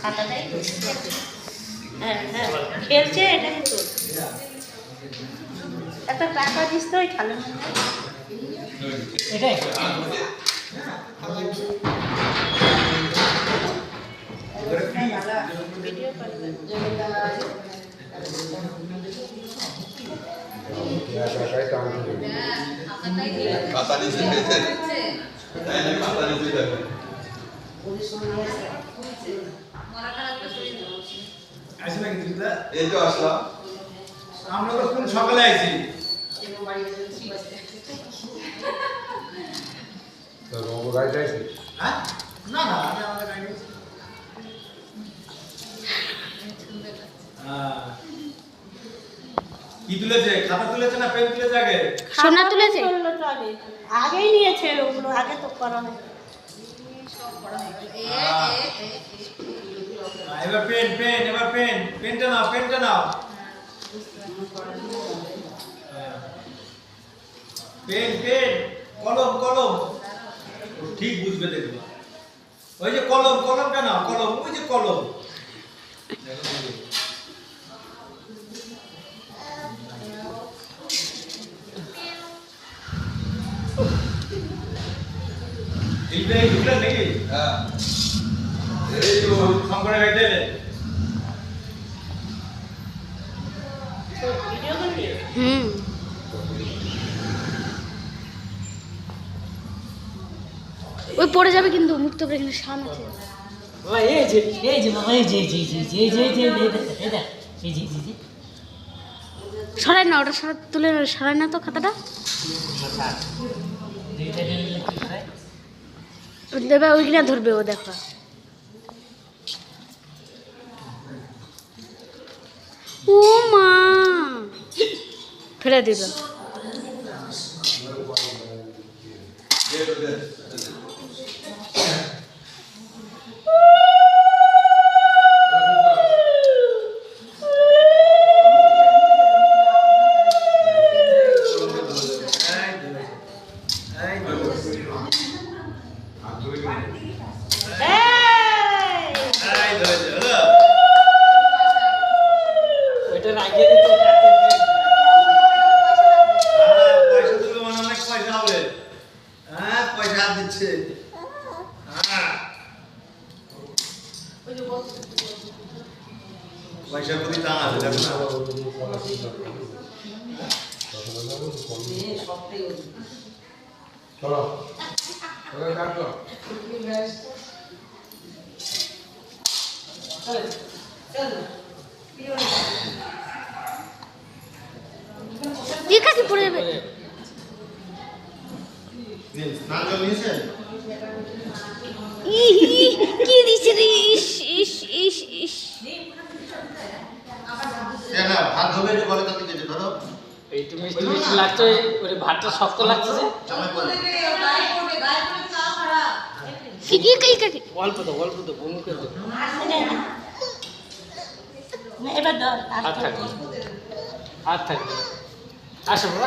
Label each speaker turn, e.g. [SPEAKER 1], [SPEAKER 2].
[SPEAKER 1] খাতাটাই হ্যাঁ হ্যাঁ খেলছে এটাই তো একটা টাকা দিস তো ওই খালের মধ্যে
[SPEAKER 2] এটাই
[SPEAKER 1] ভিডিও করবে
[SPEAKER 3] খাতা নিচে পেয়েছে খাতা নিচে যাবে
[SPEAKER 4] আসবে কি তুই
[SPEAKER 3] এই তো আসলাম
[SPEAKER 4] আমরা তো কোন সকালে আইছি
[SPEAKER 3] তো বাবু গাড়ি আছে
[SPEAKER 4] হ্যাঁ না না আমি আমাদের গাড়ি কি তুলেছে খাতা তুলেছে না পেন তুলেছে আগে
[SPEAKER 5] সোনা তুলেছে
[SPEAKER 1] চললো তো আগে আগেই নিয়েছে ওগুলো আগে তো করা হয়
[SPEAKER 4] এবার পেন পেন এবার পেন পেনটা নাও পেনটা নাও পেন পেন কলম কলম ও ঠিক বুঝবে দেখবে ওই যে কলম কলমটা নাও কলম ওই যে কলম দিলবে ঢুকলেন নাকি
[SPEAKER 3] হ্যাঁ
[SPEAKER 4] এই তো শঙ্করের গাড়ি দিলে
[SPEAKER 1] ভিডিও করবি
[SPEAKER 5] হুম ওই পড়ে যাবে কিন্তু মুক্ত করে এখানে শান আছে
[SPEAKER 2] বাবা এই যে বাবা এই যে এই দেখ
[SPEAKER 5] সরাই না ওটা সরা তুলে সরাই না তো খাতাটা দেবে ওইখানে ধরবে ও দেখো ও মা ফেলে দিল
[SPEAKER 2] ওইটা রাখিয়ে দিতে
[SPEAKER 4] পয়সা তুলবে মানে অনেক পয়সা হবে হ্যাঁ পয়সা হাত দিচ্ছে পয়সা প্রতি টান আছে দেখো না
[SPEAKER 3] চলো চলো কাটো
[SPEAKER 5] ঠিক আছে পড়ে যাবে
[SPEAKER 4] স্নান জল নিয়েছেন
[SPEAKER 5] কি দিছে রে ইস ইস ইস ইস
[SPEAKER 4] না ভাত ধোবে যে বলে তাতে কেটে ধরো
[SPEAKER 2] একটু মিষ্টি মিষ্টি লাগছে ওই ভাতটা শক্ত লাগছে যে
[SPEAKER 4] জামাই বলে
[SPEAKER 5] কি কাকি
[SPEAKER 2] অল্প তো বমি করে দেবো
[SPEAKER 1] এবার ধর
[SPEAKER 2] হাত থাকবে হাত থাকবে আসো বাবা